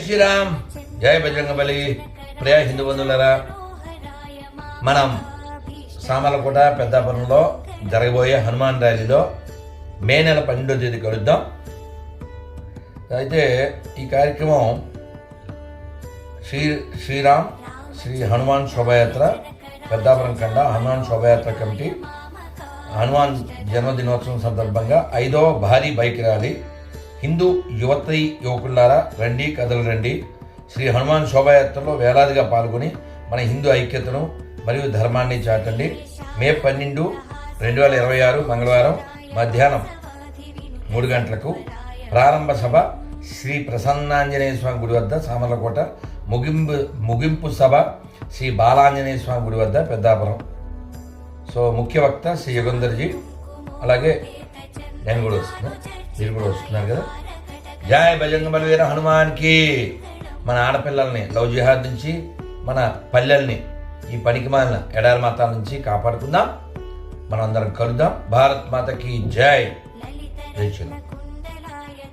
శ్రీరామ్, జై బజరంగబలి. ప్రియ హిందూ బంధువులరా, మనం సామర్లకోట పెద్దాపురంలో జరగబోయే హనుమాన్ ర్యాలీలో మే నెల 12వ తేదీ కలుద్దాం. అయితే ఈ కార్యక్రమం శ్రీరామ్ శ్రీ హనుమాన్ శోభాయాత్ర పెద్దాపురం కండ హనుమాన్ శోభాయాత్ర కమిటీ హనుమాన్ జన్మదినోత్సవం సందర్భంగా 5వ భారీ బైక్ ర్యాలీ. హిందూ యువతీ యువకులారా రండి, కథలు రండి. శ్రీ హనుమాన్ శోభాయాత్రలో వేలాదిగా పాల్గొని మన హిందూ ఐక్యతను మరియు ధర్మాన్ని చాటండి. మే 12, 2026 మంగళవారం మధ్యాహ్నం 3 గంటలకు ప్రారంభ సభ శ్రీ ప్రసన్నాంజనేయ స్వామి గుడి వద్ద సామర్లకోట, ముగింపు సభ శ్రీ బాలాంజనేయ స్వామి గుడి వద్ద పెద్దాపురం. సో ముఖ్య వక్త శ్రీ యుగంధర్జీ, అలాగే నేను కూడా వస్తున్నాను, మీరు కూడా వస్తున్నారు కదా. జై బజరంగబలి వీర హనుమాన్కి. మన ఆడపిల్లల్ని లవ్ జిహాద్ నుంచి, మన పల్లెల్ని ఈ పనికిమాలిన ఎడారి మాతాల నుంచి కాపాడుకుందాం. మనం అందరం కలుద్దాం. భారత్ మాతకి జై. జై శ్రీరామ్.